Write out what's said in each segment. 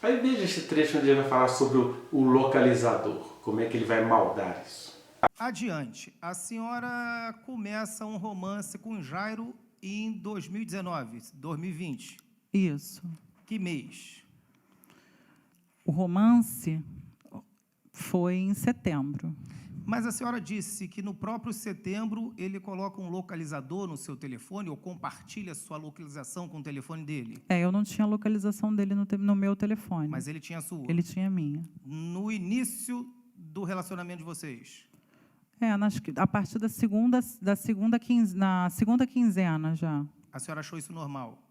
Aí veja esse trecho onde ele vai falar sobre o localizador, como é que ele vai maldar isso. Adiante, a senhora começa um romance com Jairo em 2019, 2020. Isso. Que mês? O romance foi em setembro. Mas a senhora disse que no próprio setembro ele coloca um localizador no seu telefone ou compartilha sua localização com o telefone dele. Eu não tinha a localização dele no meu telefone. Mas ele tinha a sua. Ele tinha a minha. No início do relacionamento de vocês? A partir na segunda quinzena já. A senhora achou isso normal?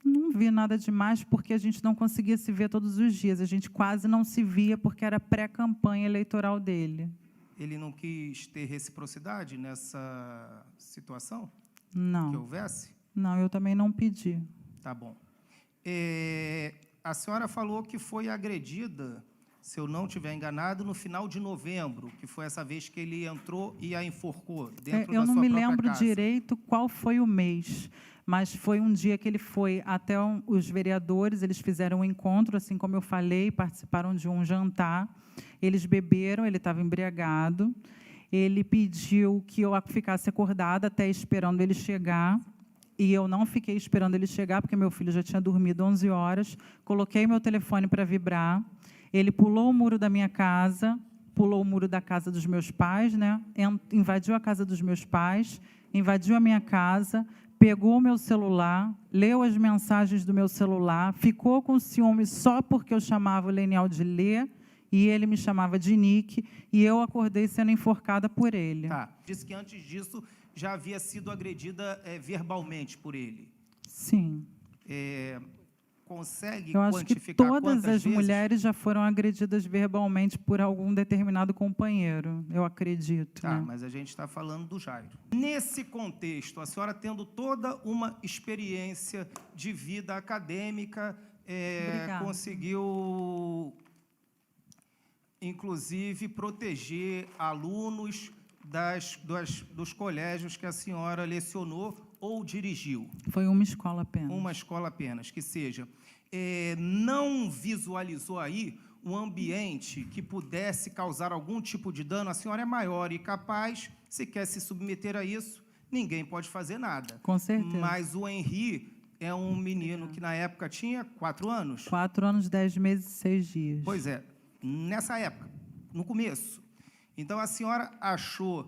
Não vi nada demais, porque a gente não conseguia se ver todos os dias. A gente quase não se via, porque era pré-campanha eleitoral dele. Ele não quis ter reciprocidade nessa situação? Não. Que houvesse? Não, eu também não pedi. Tá bom. A senhora falou que foi agredida, se eu não estiver enganado, no final de novembro, que foi essa vez que ele entrou e a enforcou dentro da sua própria casa. Eu não me lembro direito qual foi o mês, mas foi um dia que ele foi até os vereadores, eles fizeram um encontro, assim como eu falei, participaram de um jantar, eles beberam, ele estava embriagado, ele pediu que eu ficasse acordada até esperando ele chegar, e eu não fiquei esperando ele chegar, porque meu filho já tinha dormido 11 horas, coloquei meu telefone para vibrar, ele pulou o muro da minha casa, pulou o muro da casa dos meus pais, né? Invadiu a casa dos meus pais, invadiu a minha casa, pegou o meu celular, leu as mensagens do meu celular, ficou com ciúme só porque eu chamava o Leniel de Lê, e ele me chamava de Nick, e eu acordei sendo enforcada por ele. Tá. Disse que antes disso já havia sido agredida verbalmente por ele. Sim. Consegue eu acho que quantificar todas quantas as vezes? mulheres já foram agredidas verbalmente por algum determinado companheiro, eu acredito. Tá, né? mas a gente está falando do Jairo. Nesse contexto, a senhora tendo toda uma experiência de vida acadêmica, conseguiu, inclusive, proteger alunos dos colégios que a senhora lecionou ou dirigiu. Foi uma escola apenas. Uma escola apenas, que seja. Não visualizou aí um ambiente que pudesse causar algum tipo de dano? A senhora é maior e capaz, se quer se submeter a isso, ninguém pode fazer nada. Com certeza. Mas o Henri é um menino que, na época, tinha 4 anos? 4 anos, 10 meses e 6 dias. Pois é, nessa época, no começo. Então, a senhora achou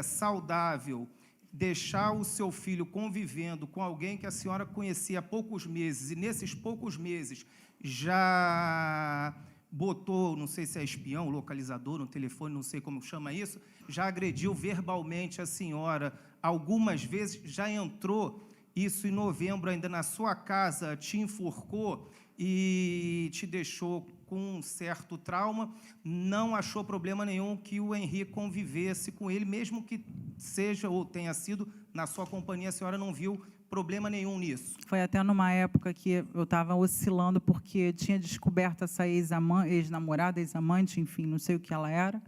saudável deixar o seu filho convivendo com alguém que a senhora conhecia há poucos meses, e nesses poucos meses já botou, não sei se é espião, localizador no telefone, não sei como chama isso, já agrediu verbalmente a senhora algumas vezes, já entrou, isso em novembro, ainda na sua casa, te enforcou e te deixou com um certo trauma, não achou problema nenhum que o Henri convivesse com ele, mesmo que seja ou tenha sido na sua companhia, a senhora não viu problema nenhum nisso? Foi até numa época que eu estava oscilando, porque tinha descoberto essa ex-namorada, ex-amante, enfim, não sei o que ela era,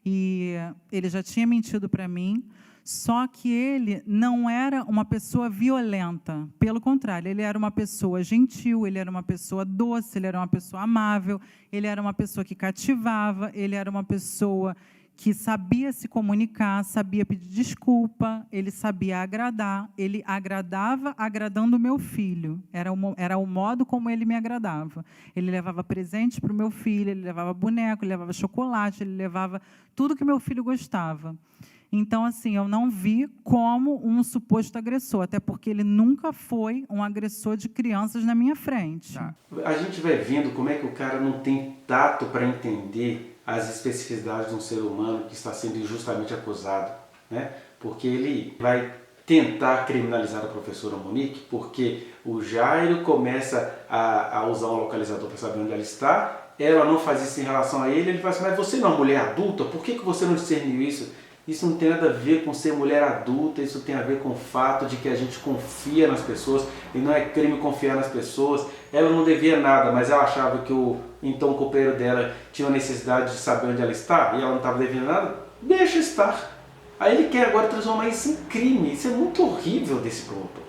e ele já tinha mentido para mim, só que ele não era uma pessoa violenta, pelo contrário, ele era uma pessoa gentil, ele era uma pessoa doce, ele era uma pessoa amável, ele era uma pessoa que cativava, ele era uma pessoa que sabia se comunicar, sabia pedir desculpa, ele sabia agradar, ele agradava agradando o meu filho, era o modo como ele me agradava. Ele levava presentes para o meu filho, ele levava boneco, ele levava chocolate, ele levava tudo que meu filho gostava. Então, assim, eu não vi como um suposto agressor, até porque ele nunca foi um agressor de crianças na minha frente. Tá. A gente vai vendo como é que o cara não tem tato para entender as especificidades de um ser humano que está sendo injustamente acusado, né? Porque ele vai tentar criminalizar a professora Monique, porque o Jairo começa a usar um localizador para saber onde ela está, ela não faz isso em relação a ele, ele fala assim, mas você não é uma mulher adulta, por que você não discerniu isso? Isso não tem nada a ver com ser mulher adulta, isso tem a ver com o fato de que a gente confia nas pessoas, e não é crime confiar nas pessoas. Ela não devia nada, mas ela achava que o companheiro dela tinha a necessidade de saber onde ela está, e ela não estava devendo nada, deixa estar. Aí ele quer agora transformar isso em crime, isso é muito horrível desse ponto.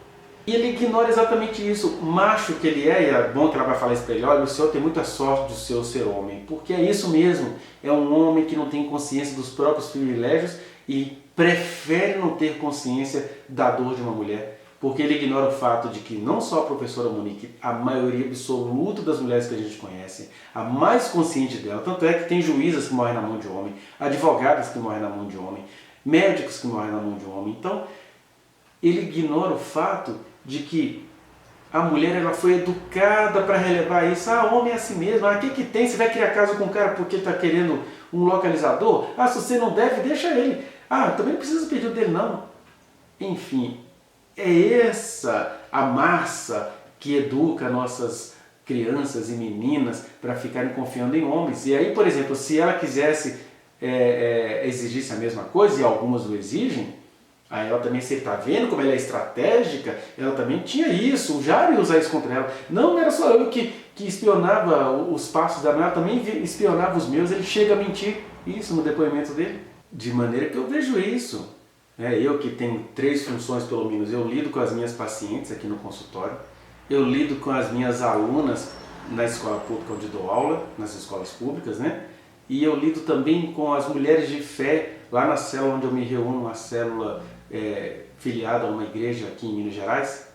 E ele ignora exatamente isso. O macho que ele é, e é bom que ela vai falar isso para ele, olha, o senhor tem muita sorte de o senhor ser homem, porque é isso mesmo, é um homem que não tem consciência dos próprios privilégios e prefere não ter consciência da dor de uma mulher, porque ele ignora o fato de que não só a professora Monique, a maioria absoluta das mulheres que a gente conhece, a mais consciente dela, tanto é que tem juízas que morrem na mão de homem, advogadas que morrem na mão de homem, médicos que morrem na mão de homem. Então, ele ignora o fato de que a mulher ela foi educada para relevar isso. Ah, homem é assim mesmo. Ah, o que tem? Você vai criar caso com o cara porque ele está querendo um localizador? Ah, se você não deve, deixa ele. Ah, também não precisa pedir o dele não. Enfim, é essa a massa que educa nossas crianças e meninas para ficarem confiando em homens. E aí, por exemplo, se ela quisesse exigisse a mesma coisa, e algumas o exigem, aí ela também, você está vendo como ela é estratégica, ela também tinha isso, o Jairo ia usar isso contra ela. Não era só eu que espionava os passos da ela também espionava os meus, ele chega a mentir isso no depoimento dele. De maneira que eu vejo isso. Eu que tenho 3 funções pelo menos, eu lido com as minhas pacientes aqui no consultório, eu lido com as minhas alunas na escola pública onde dou aula, nas escolas públicas, né? E eu lido também com as mulheres de fé, lá na célula onde eu me reúno, uma célula filiada a uma igreja aqui em Minas Gerais.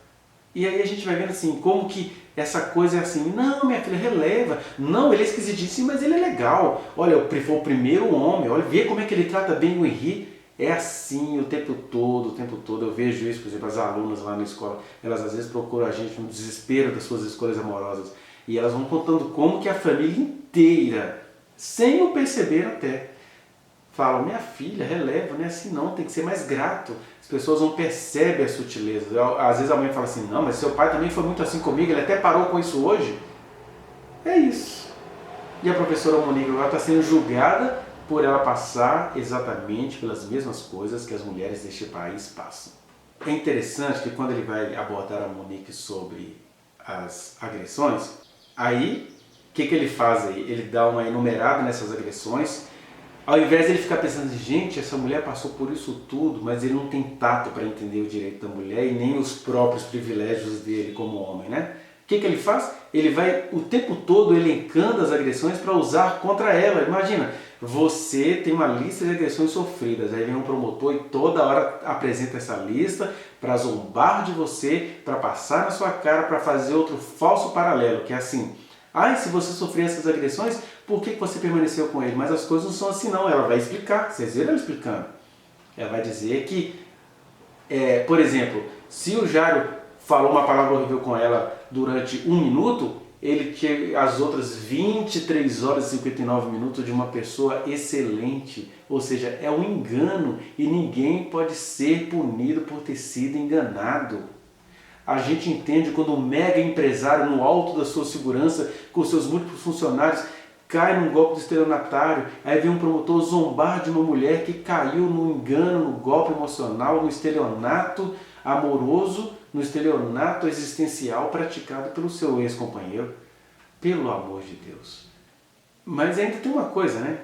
E aí a gente vai vendo assim, como que essa coisa é assim, não, minha filha, releva, não, ele é esquisitíssimo, mas ele é legal. Olha, foi o primeiro homem, olha, vê como é que ele trata bem o Henri. É assim o tempo todo, eu vejo isso, por exemplo, as alunas lá na escola, elas às vezes procuram a gente no desespero das suas escolhas amorosas, e elas vão contando como que a família inteira, sem o perceber até, falam, minha filha, releva, não é assim não, tem que ser mais grato. As pessoas não percebem a sutileza. Às vezes a mãe fala assim, não, mas seu pai também foi muito assim comigo, ele até parou com isso hoje. É isso. E a professora Monique agora está sendo julgada por ela passar exatamente pelas mesmas coisas que as mulheres deste país passam. É interessante que quando ele vai abordar a Monique sobre as agressões, aí, o que ele faz aí? Ele dá uma enumerada nessas agressões, ao invés de ele ficar pensando, gente, essa mulher passou por isso tudo, mas ele não tem tato para entender o direito da mulher e nem os próprios privilégios dele como homem, né? O que ele faz? Ele vai o tempo todo elencando as agressões para usar contra ela. Imagina, você tem uma lista de agressões sofridas, aí vem um promotor e toda hora apresenta essa lista para zombar de você, para passar na sua cara, para fazer outro falso paralelo, que é assim, se você sofreu essas agressões, por que você permaneceu com ele? Mas as coisas não são assim não, ela vai explicar, vocês viram ela explicando. Ela vai dizer que, por exemplo, se o Jairo falou uma palavra horrível com ela durante 1 minuto, ele tinha as outras 23 horas e 59 minutos de uma pessoa excelente. Ou seja, é um engano e ninguém pode ser punido por ter sido enganado. A gente entende quando um mega empresário no alto da sua segurança, com seus múltiplos funcionários, cai num golpe do estelionatário, aí vem um promotor zombar de uma mulher que caiu no engano, no golpe emocional, no estelionato amoroso, no estelionato existencial praticado pelo seu ex-companheiro. Pelo amor de Deus. Mas ainda tem uma coisa, né?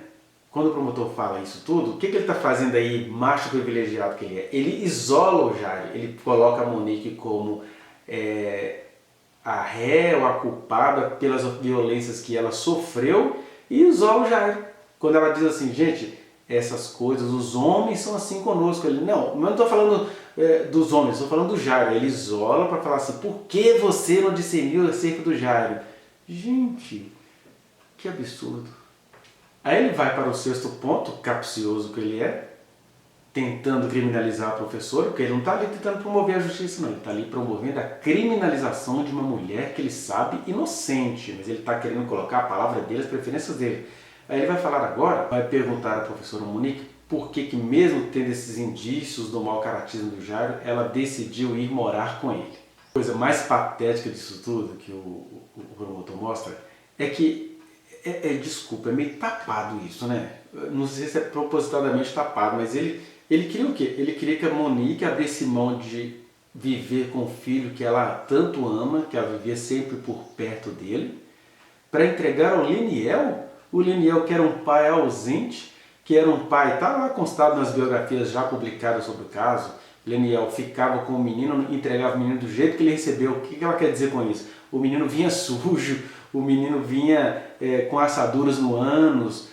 Quando o promotor fala isso tudo, o que ele está fazendo aí, macho privilegiado que ele é? Ele isola o Jairo, ele coloca a Monique como a ré ou a culpada pelas violências que ela sofreu e isola o Jairo. Quando ela diz assim, gente, essas coisas, os homens são assim conosco. Ele, não, eu não estou falando dos homens, estou falando do Jairo. Ele isola para falar assim, por que você não discerniu acerca do Jairo? Gente, que absurdo. Aí ele vai para o 6º ponto, capcioso que ele é, tentando criminalizar a professora, porque ele não está ali tentando promover a justiça, não. Ele está ali promovendo a criminalização de uma mulher que ele sabe inocente, mas ele está querendo colocar a palavra dele, as preferências dele. Aí ele vai falar agora, vai perguntar à professora Monique por que mesmo tendo esses indícios do mau caratismo do Jairo, ela decidiu ir morar com ele. A coisa mais patética disso tudo, que o promotor mostra, é que, desculpa, é meio tapado isso, né? Não sei se é propositadamente tapado, mas ele queria o quê? Ele queria que a Monique abrisse mão de viver com o filho que ela tanto ama, que ela vivia sempre por perto dele, para entregar ao Liniel, o Liniel que era um pai ausente, que era um pai, está lá constado nas biografias já publicadas sobre o caso, Leniel ficava com o menino, entregava o menino do jeito que ele recebeu. O que ela quer dizer com isso? O menino vinha sujo, o menino vinha com assaduras no ânus,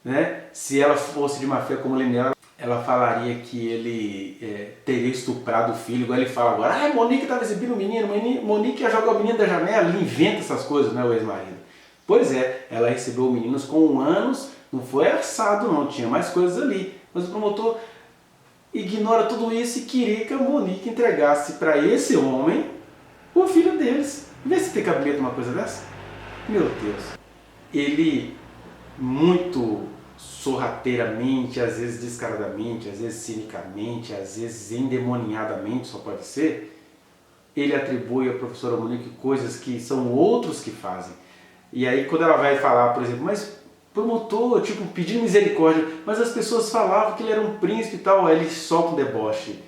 né? Se ela fosse de má fé como Leniel, ela falaria que ele teria estuprado o filho, igual ele fala agora. Ah, Monique estava exibindo o menino, Monique ia jogar o menino da janela, ele inventa essas coisas, né, o ex-marido. Pois é, ela recebeu meninos com anos, não foi assado não, tinha mais coisas ali. Mas o promotor ignora tudo isso e queria que a Monique entregasse para esse homem o filho deles. Vê se tem cabimento uma coisa dessa. Meu Deus. Ele, muito sorrateiramente, às vezes descaradamente, às vezes cinicamente, às vezes endemoniadamente, só pode ser, ele atribui à professora Monique coisas que são outros que fazem. E aí quando ela vai falar, por exemplo, mas promotor, tipo, pedindo misericórdia, mas as pessoas falavam que ele era um príncipe e tal, aí ele solta um deboche,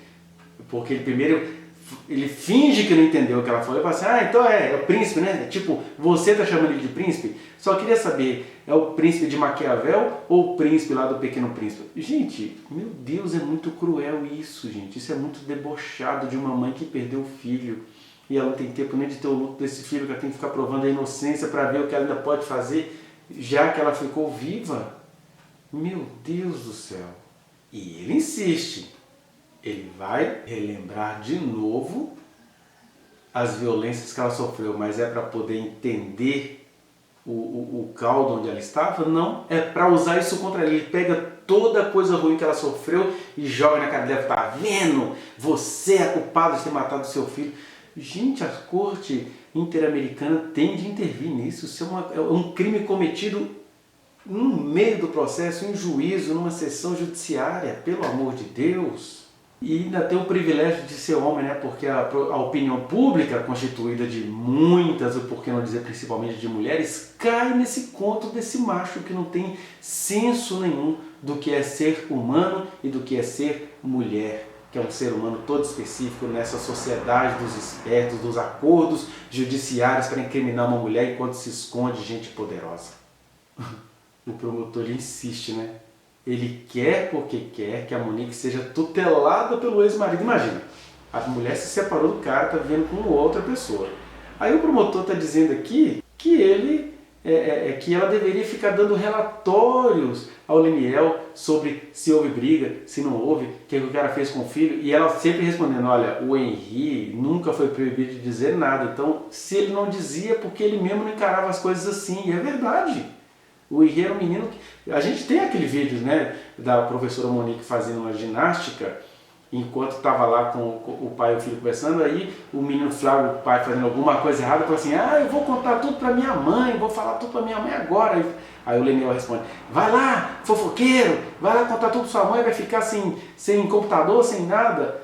porque ele primeiro, ele finge que não entendeu o que ela falou, ele fala assim, ah, então é o príncipe, né? Tipo, você tá chamando ele de príncipe? Só queria saber, é o príncipe de Maquiavel ou o príncipe lá do Pequeno Príncipe? Gente, meu Deus, é muito cruel isso, gente, isso é muito debochado de uma mãe que perdeu o filho, e ela não tem tempo nem de ter o luto desse filho, que ela tem que ficar provando a inocência para ver o que ela ainda pode fazer, já que ela ficou viva. Meu Deus do céu. E ele insiste. Ele vai relembrar de novo as violências que ela sofreu, mas é para poder entender o caldo onde ela estava? Não, é para usar isso contra ele. Ele pega toda a coisa ruim que ela sofreu e joga na cara dela. Tá vendo? Você é culpado de ter matado seu filho. Gente, a corte interamericana tem de intervir nisso. Isso é um crime cometido no meio do processo, em juízo, numa sessão judiciária, pelo amor de Deus. E ainda tem o privilégio de ser homem, né? Porque a opinião pública, constituída de muitas, ou por que não dizer principalmente de mulheres, cai nesse conto desse macho que não tem senso nenhum do que é ser humano e do que é ser mulher, que é um ser humano todo específico nessa sociedade dos espertos, dos acordos judiciários para incriminar uma mulher enquanto se esconde gente poderosa. O promotor ele insiste, né? Ele quer porque quer que a Monique seja tutelada pelo ex-marido. Imagina, a mulher se separou do cara, está vivendo com outra pessoa. Aí o promotor está dizendo aqui que que ela deveria ficar dando relatórios ao Leniel sobre se houve briga, se não houve, o que o cara fez com o filho, e ela sempre respondendo, olha, o Henri nunca foi proibido de dizer nada, então se ele não dizia, porque ele mesmo não encarava as coisas assim, e é verdade. O Henri era um menino que... A gente tem aquele vídeo, né, da professora Monique fazendo uma ginástica, enquanto estava lá com o pai e o filho conversando, aí o menino flagra o pai fazendo alguma coisa errada, fala assim, ah, eu vou contar tudo para minha mãe, vou falar tudo para minha mãe agora. Aí o Leniel responde, vai lá, fofoqueiro, vai lá contar tudo para sua mãe, vai ficar sem computador, sem nada.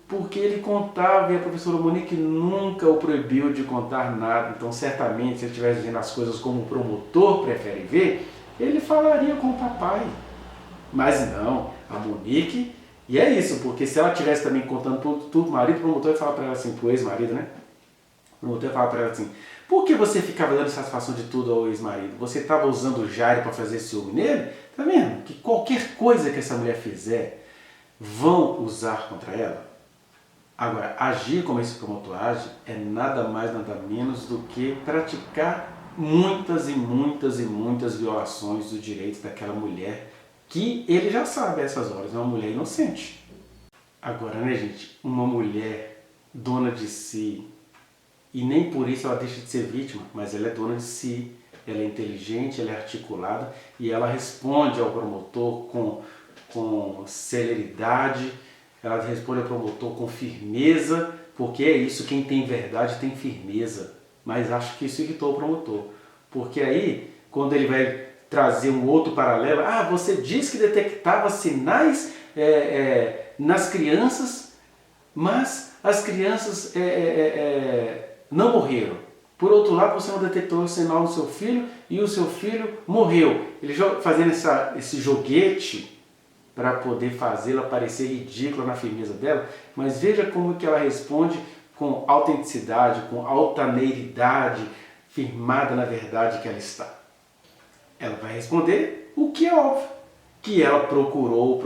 Porque ele contava e a professora Monique nunca o proibiu de contar nada. Então, certamente, se ele estivesse vendo as coisas como o promotor prefere ver, ele falaria com o papai. Mas não, a Monique... E é isso, porque se ela estivesse também contando tudo, o marido, o promotor ia falar para ela assim, pro ex-marido, né? O promotor ia falar para ela assim, por que você ficava dando satisfação de tudo ao ex-marido? Você estava usando o Jairo para fazer ciúme nele? Tá vendo? Que qualquer coisa que essa mulher fizer, vão usar contra ela. Agora, agir como esse promotor age é nada mais, nada menos do que praticar muitas e muitas e muitas violações dos direitos daquela mulher que ele já sabe a essas horas, é uma mulher inocente. Agora, né, gente, uma mulher dona de si, e nem por isso ela deixa de ser vítima, mas ela é dona de si, ela é inteligente, ela é articulada, e ela responde ao promotor com celeridade, ela responde ao promotor com firmeza, porque é isso, quem tem verdade tem firmeza. Mas acho que isso irritou o promotor, porque aí, quando ele vai trazer um outro paralelo, você disse que detectava sinais nas crianças, mas as crianças não morreram. Por outro lado, você não detectou o sinal no seu filho e o seu filho morreu. Ele fazendo esse joguete para poder fazê-la parecer ridícula na firmeza dela, mas veja como que ela responde com autenticidade, com altaneiridade, firmada na verdade que ela está. Ela vai responder o que é óbvio, que ela procurou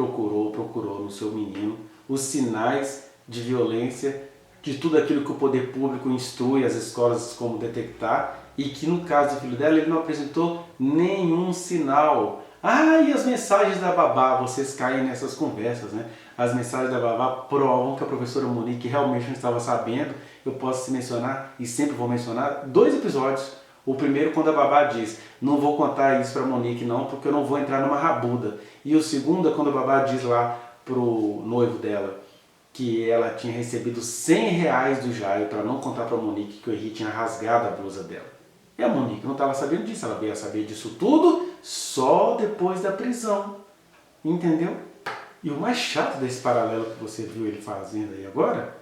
no seu menino os sinais de violência, de tudo aquilo que o poder público instrui as escolas como detectar, e que no caso do filho dela ele não apresentou nenhum sinal. E as mensagens da babá, vocês caem nessas conversas, né? As mensagens da babá provam que a professora Monique realmente não estava sabendo. Eu posso mencionar, e sempre vou mencionar, 2 episódios. O primeiro, quando a babá diz, não vou contar isso para Monique não, porque eu não vou entrar numa rabuda. E o segundo é quando a babá diz lá pro noivo dela que ela tinha recebido R$100 do Jairo para não contar para Monique que o Henri tinha rasgado a blusa dela. E a Monique não estava sabendo disso, ela veio a saber disso tudo só depois da prisão. Entendeu? E o mais chato desse paralelo que você viu ele fazendo aí agora,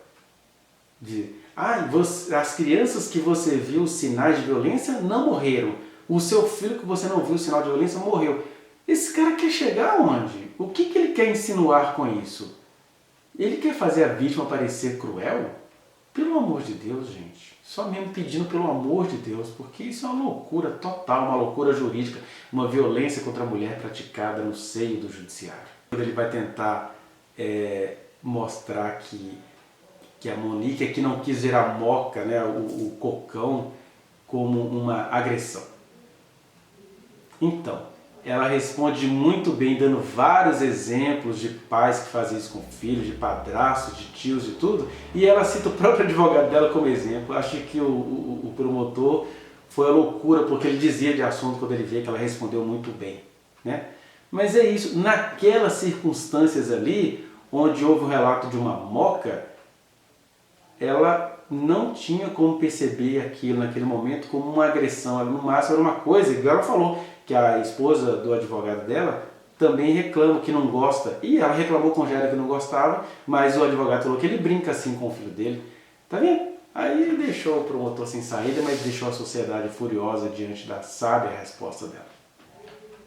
as crianças que você viu os sinais de violência não morreram. O seu filho que você não viu o sinal de violência morreu. Esse cara quer chegar aonde? O que ele quer insinuar com isso? Ele quer fazer a vítima parecer cruel? Pelo amor de Deus, gente. Só mesmo pedindo pelo amor de Deus, porque isso é uma loucura total, uma loucura jurídica, uma violência contra a mulher praticada no seio do judiciário. Ele vai tentar mostrar que a Monique é que não quis ver a Moca, né, o cocão, como uma agressão. Então, ela responde muito bem, dando vários exemplos de pais que fazem isso com filhos, de padrastos, de tios, de tudo, e ela cita o próprio advogado dela como exemplo. Acho que o promotor foi a loucura, porque ele dizia de assunto quando ele vê que ela respondeu muito bem, né? Mas é isso, naquelas circunstâncias ali, onde houve o relato de uma moca, ela não tinha como perceber aquilo naquele momento como uma agressão. Ela, no máximo, era uma coisa, igual ela falou, que a esposa do advogado dela também reclama que não gosta. E ela reclamou com o Jairo que não gostava, mas o advogado falou que ele brinca assim com o filho dele. Tá vendo? Aí ele deixou o promotor sem saída, mas deixou a sociedade furiosa diante da sábia resposta dela.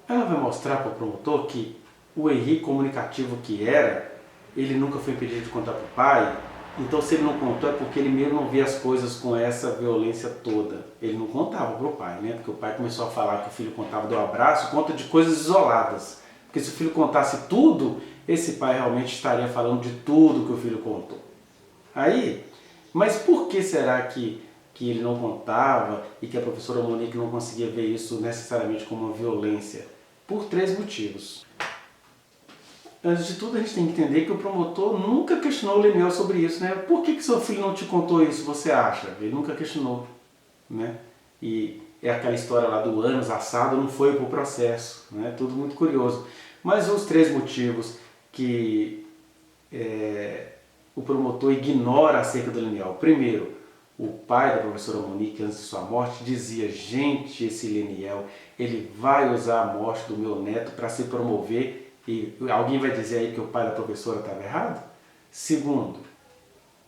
Ela vai mostrar para o promotor que o Henri, comunicativo que era, ele nunca foi impedido de contar para o pai. Então, se ele não contou, é porque ele mesmo não via as coisas com essa violência toda. Ele não contava para o pai, né? Porque o pai começou a falar que o filho contava do abraço, conta de coisas isoladas. Porque se o filho contasse tudo, esse pai realmente estaria falando de tudo que o filho contou. Aí, mas por que será que ele não contava e que a professora Monique não conseguia ver isso necessariamente como uma violência? Por 3 motivos. Antes de tudo, a gente tem que entender que o promotor nunca questionou o Leniel sobre isso, né? Por que seu filho não te contou isso, você acha? Ele nunca questionou, né? E é aquela história lá do anos assado, não foi pro processo, né? Tudo muito curioso. Mas os 3 motivos que o promotor ignora acerca do Leniel. Primeiro, o pai da professora Monique, antes de sua morte, dizia: gente, esse Leniel, ele vai usar a morte do meu neto para se promover. E alguém vai dizer aí que o pai da professora estava errado? Segundo,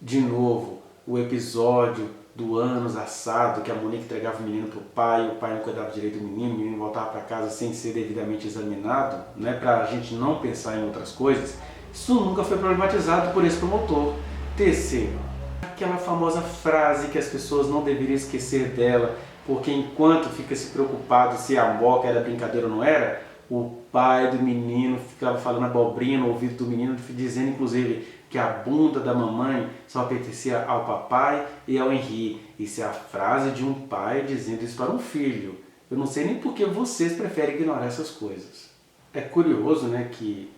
de novo, o episódio do anos assado, que a Monique entregava o menino para o pai não cuidava direito do menino, o menino voltava para casa sem ser devidamente examinado, né, para a gente não pensar em outras coisas. Isso nunca foi problematizado por esse promotor. Terceiro, aquela famosa frase que as pessoas não deveriam esquecer dela, porque enquanto fica se preocupado se a moca era brincadeira ou não era, o pai do menino ficava falando abobrinha no ouvido do menino, dizendo inclusive que a bunda da mamãe só pertencia ao papai e ao Henri. Isso é a frase de um pai dizendo isso para um filho. Eu não sei nem por que vocês preferem ignorar essas coisas. É curioso, né, que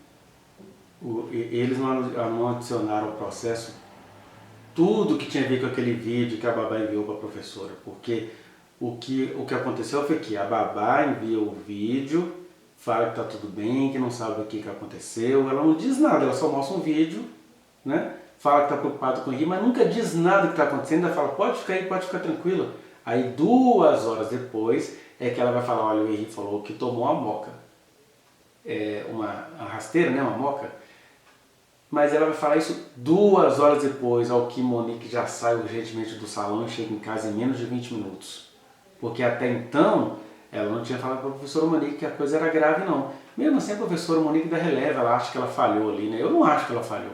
eles não adicionaram ao processo tudo que tinha a ver com aquele vídeo que a babá enviou para a professora, porque o que aconteceu foi que a babá envia o vídeo, fala que está tudo bem, que não sabe o que aconteceu, ela não diz nada, ela só mostra um vídeo, né? Fala que está preocupado com o Henri, mas nunca diz nada do que está acontecendo, ela fala: pode ficar aí, pode ficar tranquila. Aí 2 horas depois é que ela vai falar: olha, o Henri falou que tomou uma moca, uma rasteira, né, uma moca. Mas ela vai falar isso 2 horas depois, ao que Monique já sai urgentemente do salão e chega em casa em menos de 20 minutos. Porque até então ela não tinha falado para a professora Monique que a coisa era grave, não. Mesmo assim, a professora Monique dá releva, ela acha que ela falhou ali, né? Eu não acho que ela falhou.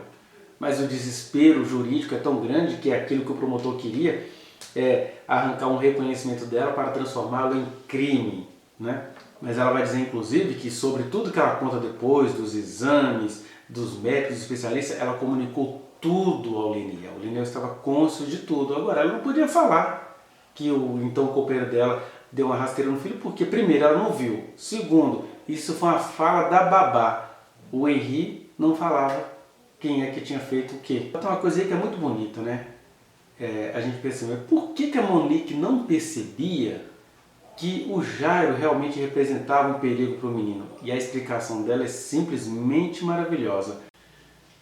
Mas o desespero jurídico é tão grande que aquilo que o promotor queria é arrancar um reconhecimento dela para transformá-lo em crime, né? Mas ela vai dizer, inclusive, que sobre tudo que ela conta depois, dos exames, dos médicos, dos especialistas, ela comunicou tudo ao Leniel. O Leniel estava cônscio de tudo. Agora, ela não podia falar que o então copeiro dela deu uma rasteira no filho, porque primeiro, ela não viu. Segundo, isso foi uma fala da babá. O Henri não falava quem é que tinha feito o quê. Então, uma coisa aí que é muito bonita, né? A gente percebeu, por que a Monique não percebia que o Jairo realmente representava um perigo para o menino? E a explicação dela é simplesmente maravilhosa.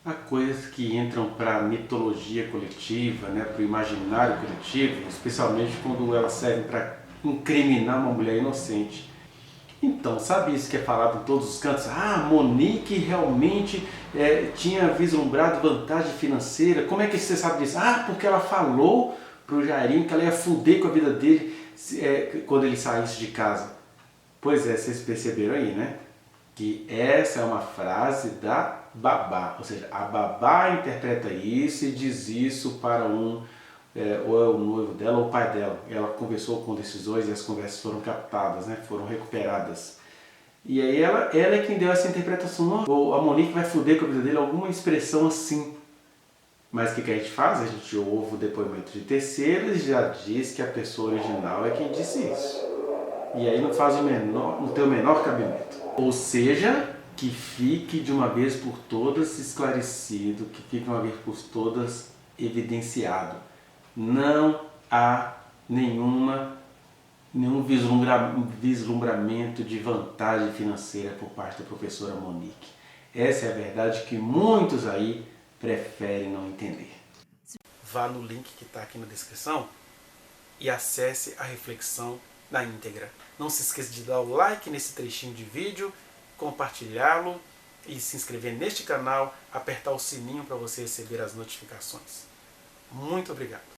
Há coisas que entram para a mitologia coletiva, né, para o imaginário coletivo, especialmente quando elas servem para incriminar uma mulher inocente. Então, sabe isso que é falado em todos os cantos? Monique realmente tinha vislumbrado vantagem financeira. Como é que você sabe disso? Porque ela falou pro Jairinho que ela ia fuder com a vida dele quando ele saísse de casa. Pois é, vocês perceberam aí, né? Que essa é uma frase da babá. Ou seja, a babá interpreta isso e diz isso para ou é o noivo dela ou o pai dela. Ela conversou com decisões e as conversas foram captadas, né? Foram recuperadas. E aí ela é quem deu essa interpretação. Ou a Monique vai foder com a vida dele, alguma expressão assim. Mas o que a gente faz? A gente ouve o depoimento de terceiros e já diz que a pessoa original é quem disse isso. E aí não tem o menor cabimento. Ou seja, que fique de uma vez por todas esclarecido, que fique de uma vez por todas evidenciado. Não há nenhum vislumbramento de vantagem financeira por parte da professora Monique. Essa é a verdade que muitos aí preferem não entender. Vá no link que está aqui na descrição e acesse a reflexão na íntegra. Não se esqueça de dar o like nesse trechinho de vídeo, compartilhá-lo e se inscrever neste canal, apertar o sininho para você receber as notificações. Muito obrigado.